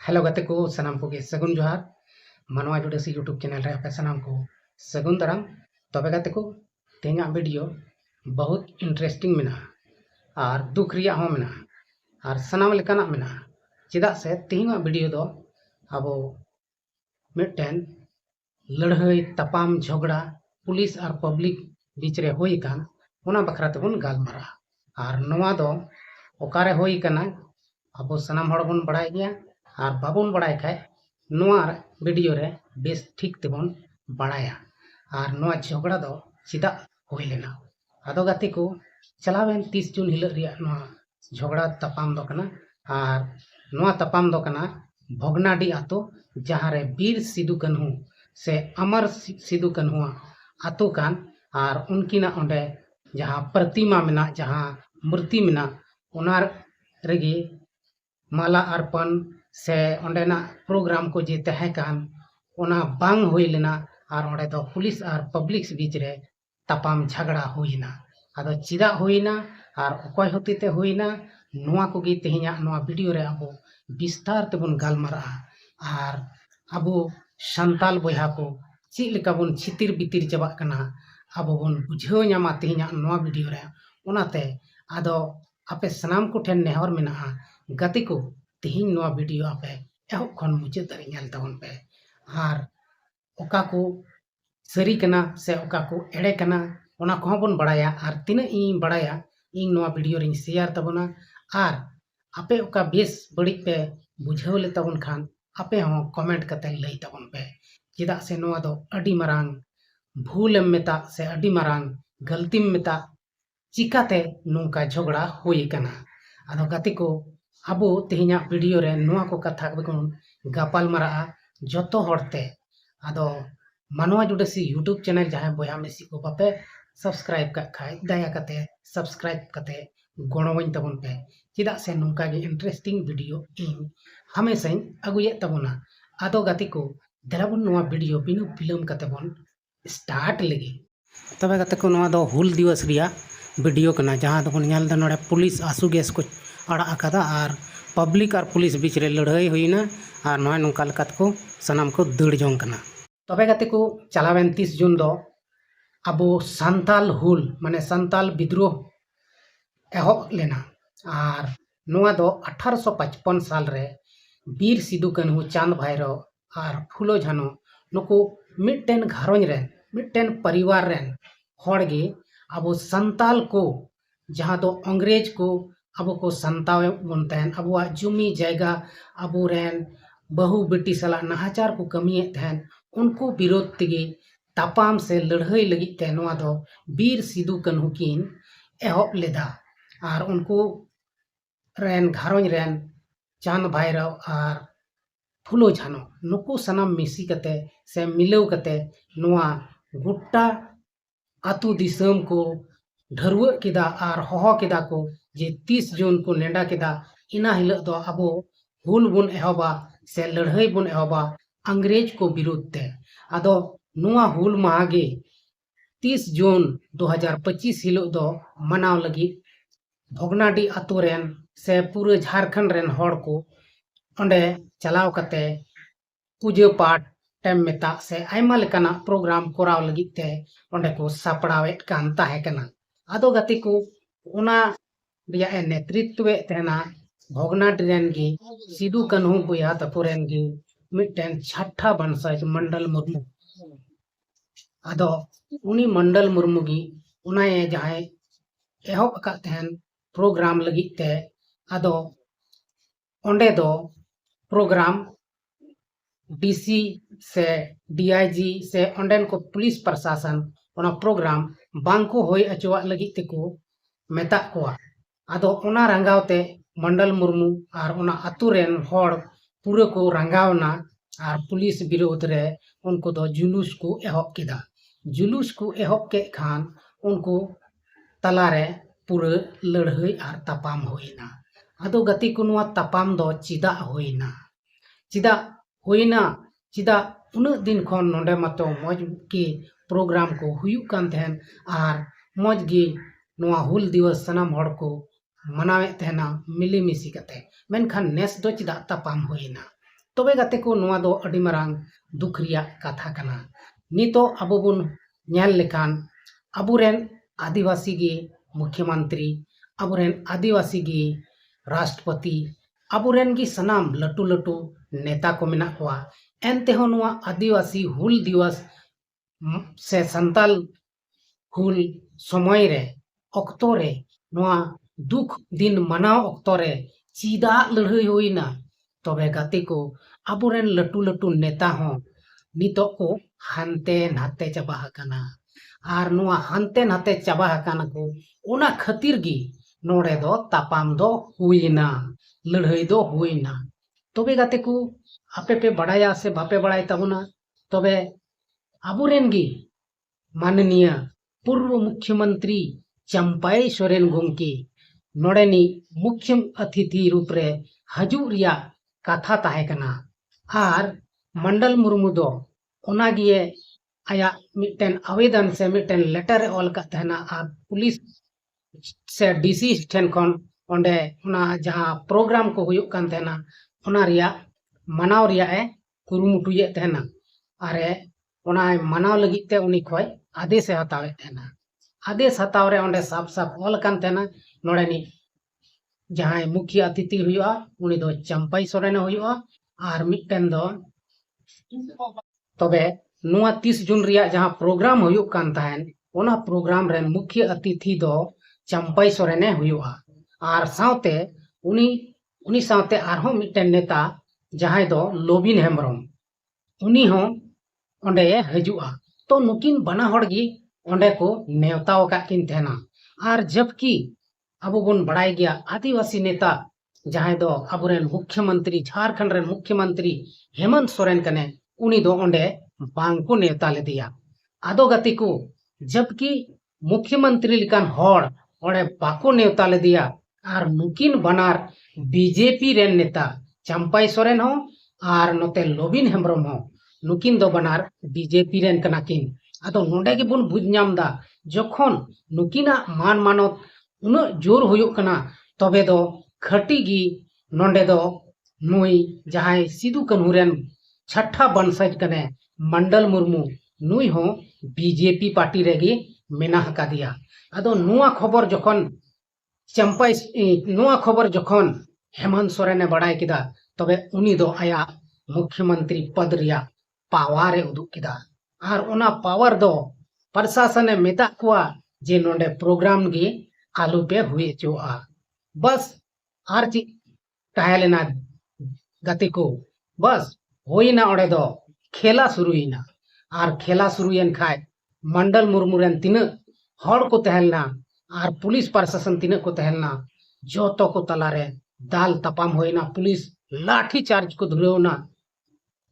Hello गते को सनाम को सगुन जोहार मानवा जुड़सी यूट्यूब चैनल रे आपे सनाम को सगुन दाराम तबे गते को तेना वीडियो बहुत इंटरेस्टिंग मेना और दुख रिया हो मेना और सनाम लेकाना मेना चिदा से तेना वीडियो दो अब मिटन लड़ाई तपाम झगड़ा पुलिस और पब्लिक बीच रे होई कान ओना बखरा तेबन गालमारा और नोवा दो ओकारे होई काना अब सनाम हड़ बन बड़ाय गया और बाबन बड़ाय खाय नोआ वीडियो रे बेस ठीक तेबन बड़ाया और नोआ झगड़ा दो चिदा होई लेना आदो गाती को चलावेन 30 जून हिल रिया नोआ झगड़ा तपाम दो कना और नोआ तपाम दो कना भोगनाडी आतो जहाँ रे वीर सिदु कान्हू से अमर सिदु कान्हू आतो कान और उनकिना ओंडे जहाँ प्रतिमा मेना जहाँ मूर्ति मेना ओना रेगी माला अर्पण से ओंडेना प्रोग्राम को जे तहे कान ओना बांग होई लेना और ओंडे दो पुलिस और पब्लिक बीच रे तपाम झगड़ा होइना आदो चिदा होइना और ओकय होतिते होइना नोआ को गी तेहिया नोआ वीडियो रे अबो विस्तार तेबन गालमारा और अबो संताल बोया को ची लेका बन छितिर बितिर चबा कना अबो बन बुझाव ᱧᱟᱢᱟ तेहिया नोआ वीडियो रे ओनाते आदो आपे सनाम को ठेन नेहर मेना गति को तेहिन नोआ वीडियो आपे एहो खन मुचाद धरि नेल तबन पे और ओका को सरी कना से ओका को एड़े कना ओना को बन बड़ाया और तिना इन बड़ाया इन नोआ वीडियो रे शेयर तबना और आपे ओका बेस बड़ी पे बुझाव ले तबन खान आपे हो कमेंट कते लई तबन पे चिदा से नोआ दो अडी मरांग भूलम मेता से अडी मरांग गलतीम मेता चिकाते नोंका झगड़ा होई कना आदो गति को अबो तेहिया वीडियो रे नोआ को कथा बन गापाल मारा जतो हरते आदो मानवा जुड़सी यूट्यूब चैनल जहां बोया मेसी को बापे सब्सक्राइब का खाय दया कते सब्सक्राइब कते गणवइन तबन पे चिदा से नोंका गे इंटरेस्टिंग वीडियो इन हमेशा अगुये तबना आदो गति को देलाबन नोआ वीडियो बिनु फिल्म कते बन स्टार्ट लगी तबे गते को नोआ दो हुल दिवस रिया वीडियो कना जहां दबन ᱧᱮᱞ दा नोडे पुलिस आसू गैस को अड़ा अकादा और पब्लिक और पुलिस बीच रे लड़ाई हुईना और नोय नोंका लकात को सनाम को दड़ जोंग कना तबे गते को चलावेन 30 जून दो अबो संताल हुल माने संताल विद्रोह एहो लेना और नोआ दो 1855 साल रे वीर सिदु कान्हू चांद भैरो और फुलो झानो नुको मिटन घारों रेन मिटन परिवार रेन होड़गे अबो संताल को जहाँ दो अंग्रेज को अब को संतावे बनतेन अब जुमी जैगा अब रेन बहु बेटी सला नाहाचार को कमिए थेन उनको विरोध तेगे तापाम से लड़ाई लगी ते नोआ दो वीर सिदु कान्हू किन एहब लेदा और उनको रेन घारों रेन चांद भैरव और फुलो झानो नुको सनाम मिसी कते से मिलव कते नोआ गुट्टा आतु दिसम को ढरव केदा और होहो केदा को जे 30 जून को नेडा केदा इना हिल दो अबो हुल बुन एहबा से लड़ाई बुन एहबा अंग्रेज को विरोध ते आदो नुआ हुल मागे 30 जून 2025 हिल दो मनाव लगी भोगनाडी आतु रेन से पूरे झारखंड रेन होड़ को ओंडे चलाव कते पूजा पाठ टेम मेता से आयमा लेकाना प्रोग्राम कोराव लगी ते ओंडे को सापड़ावेट कान ताहे कना आदो गति को ओना रिया नेतृत्व तेना भोगनाडी रेन गी सिदु कान्हू बोया तपुरेन गी मिटन छठा बंसाई मंडल मुर्मू आदो उनी मंडल मुर्मू गी उना ये जहां एहब का तेन प्रोग्राम लगी ते आदो ओंडे दो प्रोग्राम डीसी से डीआईजी से ओंडेन को पुलिस प्रशासन ओना प्रोग्राम बांको होई अचवा लगी तेको मेता कोआ आदो ओना रंगावते मंडल मुर्मू और ओना अतु रेन होड़ पूरे को रंगावना और पुलिस विरोध रे उनको दो जुलूस को एहब केदा जुलूस को एहब के खान उनको तलारे पूरे लड़ाई और तपाम होइना आदो गति को नुआ तपाम दो चिदा होइना चिदा उन दिन खन नोंडे मतो मौज के प्रोग्राम को हुयुक कान थेन और मौज गे नोआ हुल दिवस सनाम हड़ को मनावे तेना मिली मिसी कते मेनखान नेस दो चिदा तपाम होइना तबे गाते को नोआ दो अडी मारांग दुख रिया कथा कना। नितो अबो बुन ᱧᱮᱞ लेखान अबुरेन आदिवासी गे मुख्यमंत्री, अबुरेन आदिवासी गे राष्ट्रपति, अबुरेन गी सनाम लटू लटू नेता को मेना कोआ। एनते हो नोआ आदिवासी हुल दिवस से संताल हुल समय रे ऑक्टो रे नोआ दुख दिन मनाव ऑक्टो रे चीदा लड़ाई हुईना। तबे गाते को अबुरेन लटू लटू नेता हो नितो को हानते नाते चाबा हकाना। आर नोआ हानते नाते चाबा हकाना को ओना खातिर गी नोड़े दो तापाम दो हुईना, लड़ाई दो हुईना। तबे गाते को आपे पे बड़ाया से बापे बड़ाई तबुना। तबे अबुरेन गी माननीय पूर्व मुख्यमंत्री चंपाई सोरेन गोंके नोड़ेनी मुख्य अतिथि रूप रे हजूर रिया कथा ताहे कना। आर मंडल मुर्मू दो ओना गिए आया मिटन आवेदन से मिटन लेटर ऑल का तहना। आर पुलिस से डीसी ठेन खन ओंडे ओना जहां प्रोग्राम को हुयुक कान तहना ओना रिया मनाव रिया ए कुरुमुटुये तहना। आरे ओना मनाव लगित ते उनी खोय आदेश हतावे तहना। आदेश हताव रे ओंडे साफ साफ ऑल कान तहना नोड़ेनी जहां मुख्य अतिथि हुआ उनी दो चंपाई सोरेन हुआ। आर मिटन दो तबे नुआ 30 जून रिया जहां प्रोग्राम हुयुक कान तहन ओना प्रोग्राम रे मुख्य अतिथि दो चंपाई सोरेने हुआ। आर सावते उनी सावते आरहो मिटन नेता जहां दो लोबिन हेम्ब्रम उनी हो ओंडे हजुआ। तो नुकिन बना हड़गी ओंडे को नेवताव का किन तहना। आर जबकि अब बन बड़ाई गया आदिवासी नेता जहां दो अबुरेन मुख्यमंत्री झारखंड रे मुख्यमंत्री हेमंत सोरेन कने उनी दो ओंडे बांग को नेवता ले दिया। आदो गति को जबकि मुख्यमंत्री लिकान होड़ ओंडे बाको नेवता ले दिया। आर नुकिन बनार बीजेपी रेन नेता चंपाई सोरेन हो आर नोते लोबिन हेम्ब्रम हो नुकिन दो बनार बीजेपी रेन कना किन। आदो नोंडे गे बुन बुझ ᱧᱟᱢदा जखन नुकिना मान मानत उन जोर हुयुक कना तबे दो खटी गी नोंडे दो नुई जहां सिदु कान्हू रेन छठा बनसाइड कने मंडल मुर्मू नुई हो बीजेपी पार्टी रेगी मेना हका दिया। आदो नुआ खबर जखन हेमंत सोरेने बड़ाई किदा तबे उनी दो आया मुख्यमंत्री पद रिया पावर उदुक किदा। आर ओना पावर दो प्रशासन मेता कुआ जे नोंडे प्रोग्राम गी आलू पे हुए चोआ। बस आर ची कहलेना गति को बस होइना ओडे दो खेला शुरुइना। आर खेला शुरुयन खाय मंडल मुर्मू रेन तिना हड़ को तहलना आर पुलिस प्रशासन तिना को तहलना जोतो को तलारे दाल तपाम होइना। पुलिस लाठी चार्ज को धुरेवना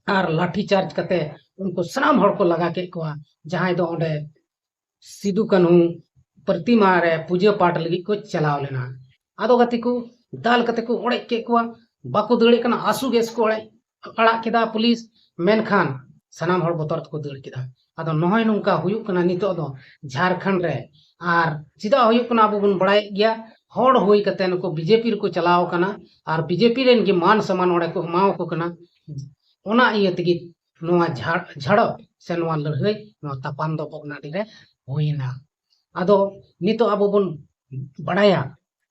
आर लाठी चार्ज कते उनको सनाम हड़ को लगा के कोआ जहां दो ओंडे सिदु कान्हू प्रतिमा रे पूजा पाठ लगी को चलाव लेना। आदो गति को दाल कते को ओड़े के कोआ बाको दड़े कना आसू गैस को ओड़े अड़ा केदा पुलिस मेनखान सनाम हड़ बोतर को दड़ केदा। आदो नहय नुंका हुयुक कना नितो दो झारखंड रे। आर चिदा हुयुक कना अब बन बड़ाई गया हड़ होई कते नको बीजेपी को चलाव कना। आर बीजेपी रेन की मान सम्मान ओड़े को माव को कना। ओना इय तगी नोआ झड़प से नोआ लड़ाई नोआ तापाम दो बगनाडी रे होइना। आदो नितो अब बन बड़ाया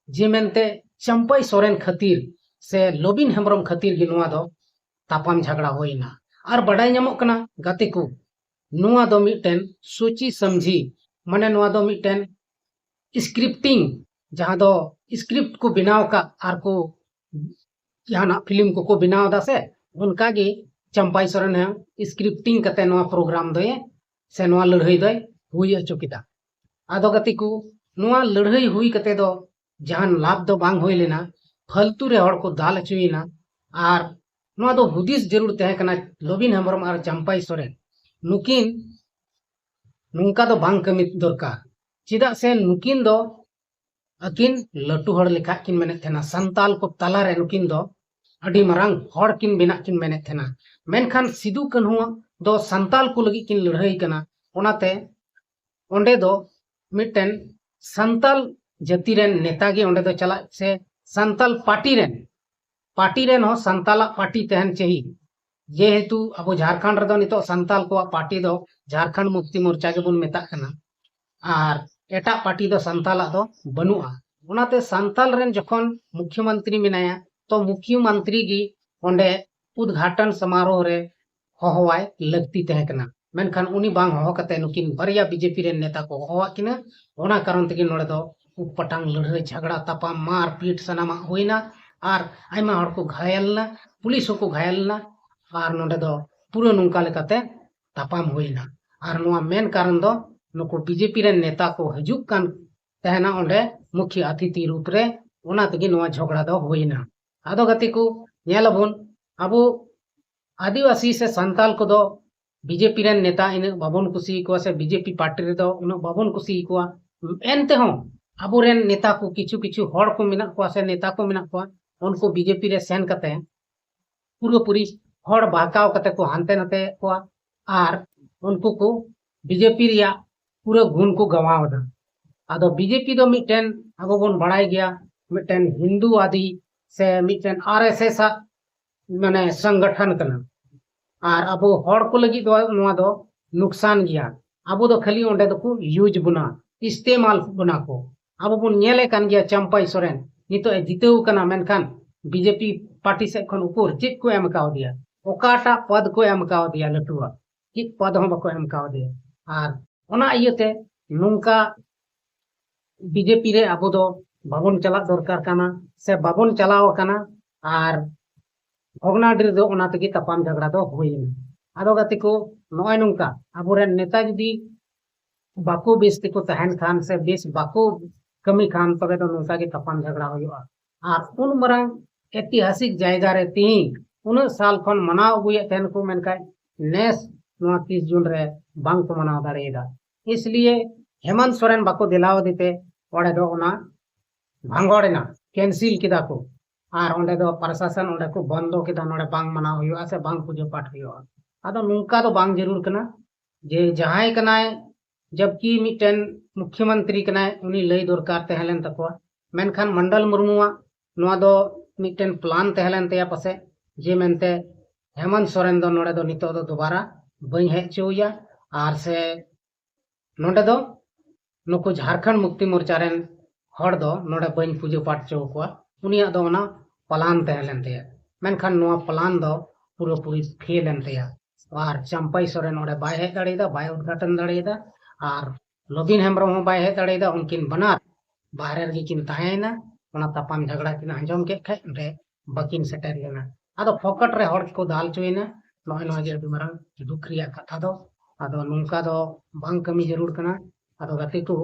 जे मेनते चंपाई सोरेन खातिर से लोबिन हेम्ब्रम खातिर गी नोआ दो तापाम झगड़ा होइना। आर बड़ाई ᱧᱟᱢᱚᱜ कना गाते को नोआ दो मिटन सोची समझी माने नोआ दो मिटन स्क्रिप्टिंग जहां दो स्क्रिप्ट को बनाव का आर को जहां फिल्म को बनाव दा से उनका गे चंपाई सोरेन है स्क्रिप्टिंग कते नोआ प्रोग्राम दो से नोआ लड़ाई दो हुई अचो किदा। आदो गति को नोआ लड़ाई हुई कते दो जहां लाभ दो बांग होई लेना फालतू रे हड़ को दाल अचुइना। आर नोआ दो हुदिस जरूर तहे कना लोबिन हेम्ब्रम आर चंपाई सोरेन नुकिन नुंका दो बांग कमी दरकार चिदा से नुकिन दो अकिन लटू हड़ लेखा किन मेने थेना संताल को तला रे नुकिन दो अडी मरांग हड़ किन बिना किन मेने थेना। मेनखान सिदु कान्हू दो संताल को लगी किन लड़ाई कना ओनाते ओंडे दो मिटन संताल जाति रेन नेता गे ओंडे दो चला से संताल पार्टी रेन हो संताला पार्टी तहन चाहिए जेहेतु अब झारखंड रे नितो संताल को पार्टी दो झारखंड मुक्ति मोर्चा के बुन मेता कना और एटा पार्टी दो संताला दो बनुआ उनाते संताल रेन जखन मुख्यमंत्री मिनाया तो मुख्यमंत्री गी ओंडे उद्घाटन समारोह रे होहवाय लगती तहे कना मेनखान उनी बांग होह कते नुकिन बरिया बीजेपी रेन नेता को होहवा किना ओना कारण तगी नोडे दो उपपटांग लड़ाई झगड़ा तपा मार पीट सनामा होइना और आयमा हड़ को घायलना पुलिस को घायलना और नोडे दो पूरा नुंका लेकाते तपाम होइना और नोआ मेन कारण दो नुको बीजेपी रेन नेता को हजुक कान तहना ओंडे मुख्य अतिथि रूप रे ओना तगी नोआ झगड़ा दो होइना आदो गति को नेलबुन अब आदिवासी से संताल को दो बीजेपी रेन नेता इन बाबन कुसी को से बीजेपी पार्टी रे दो उन बाबन कुसी को एनते हो अब रेन नेता को किछु किछु हड़ को मिना को से नेता को मिना को उनको बीजेपी रे सेन कते पूरा पूरी हड़ बाकाव कते को हानते नते को और उनको को बीजेपी रिया पूरा गुण को गवावदा आदो बीजेपी दो मिटेन अब बोन बड़ाई गया मिटेन हिंदूवादी से मिटेन आरएसएस माने संगठन कना और अब हड़ को लगी दो नुकसान गया अब दो खाली ओंडे दो को यूज बुना इस्तेमाल बुना को अब बुन नेले कान गया चंपाई सोरेन नितो जितेउ कना मेनखान बीजेपी पार्टी से खन ऊपर चित को एम काव दिया ओकाटा पद को एम काव दिया लटुआ चित पद हो बको एम काव दिया और ओना इयते नुंका बीजेपी रे अब दो बाबन चला दरकार कना से बाबन चलाव कना और भगनाडीर दो ओना तगी तपाम झगड़ा दो होइना आदो गति को नय नुंका अबोरेन नेता जदी बाको बेस को तहन खान से बेस बाको कमी खान तबे तो नुंका के तपाम झगड़ा होइबा और उन मरंग ऐतिहासिक जायगा रे ती उन साल खन मनाव अगुए तेन को मेनका नेस 30 जून रे बांग को मनाव दाड़ेदा इसलिए हेमंत सोरेन बाको दिलाव दिते ओडे दो ओना भांगोड़ेना कैंसिल किदा को और ओंडे दो प्रशासन ओंडे को बंदो किदा नोडे बांग मनाव हुआ से बांग पूजा पाठ हुआ आदो नुंका दो बांग जरूर कना जे जहां कनाय जबकि मिटेन मुख्यमंत्री कनाय उनी लई दरकार तहलेन तको मेनखान मंडल मुर्मुआ नोआ दो मिटेन प्लान तहलेन तया पासे जे मेनते हेमंत सोरेन दो नोडे दो नितो दो दोबारा बई हेचोया और से नोडे दो नुको झारखंड मुक्ति मोर्चा रेन हड़ दो नोडे बई पूजा पाठ चो को उनिया दो ना प्लान तहलेन तया मेनखान नोआ प्लान दो पूरा पूरी फेलेन तया और चंपाई सोरेन नोडे बाय हे दाड़ेदा बाय उद्घाटन दाड़ेदा और लबिन हेम्ब्रम हो बाय हे दाड़ेदा उनकिन बनार बाहर रे किन ताहेना ओना तपाम झगड़ा किन अंजम के खे रे बकिन सेटर लेना आदो फोकट रे हड़ को दाल चोइना नय नय जे मारंग दुख रिया कथा दो आदो नुंका दो बांग कमी जरूर कना आदो गति को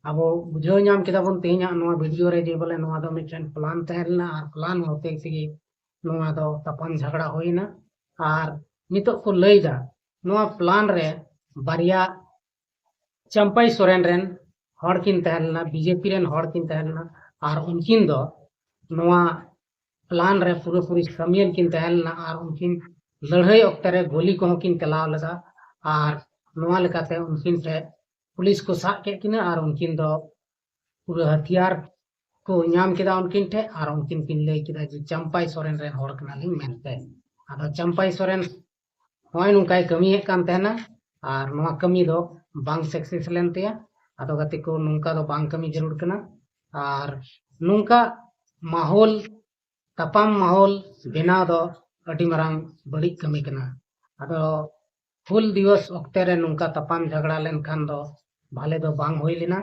अब बुझो नाम केदा बन तेहना नोआ वीडियो रे जे बोले नोआ दो मिटन प्लान तहलना और प्लान होते से नोआ दो तपाम झगड़ा होइना और नितो को लईदा नोआ प्लान रे बारिया चंपाई सोरेन रेन हड़ किन तहलना बीजेपी रेन हड़ किन तहलना और उनकिन दो नोआ प्लान रे पूरा पूरी शामिल किन तहलना और उनकिन लड़ाई ओक्ते रे गोली को किन चलाव लगा और नोआ लेकाते उनकिन से पुलिस को साक के किना और उनकिन दो पूरा हथियार को नाम किदा उनकिन ठे और उनकिन किन लई किदा जे चंपाई सोरेन रेन हड़ कना लिन मेनते आदो चंपाई सोरेन होय नुंकाय कमी हे कान तहना और नोआ कमी दो बांग सक्सेस लेन तया आदो गति को नुंका दो बांग कमी जरूर कना और नुंका माहौल तपाम माहौल बिना दो अडी मरांग बड़ी कमी कना आदो हुल दिवस ओक्ते रे नुंका तपाम झगड़ा लेन खान दो भाले दो बांग होई लेना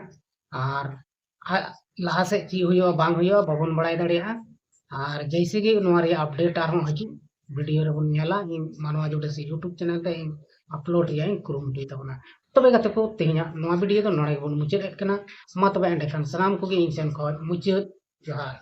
और लहा से ची हुयो बांग हुयो बाबन बड़ाई दाड़िया और जैसे कि नोआ रे अपडेट आर हजू वीडियो रे बन नेला इन मानवा जुड़े से यूट्यूब चैनल ते अपलोड या कुरुमुटुय तबना तबे गते को तेहना नोआ वीडियो दो नोडे बन मुचाद एड कना मा तबे एंडे खान सनाम को गे इन सेन खो मुचाद जोहार।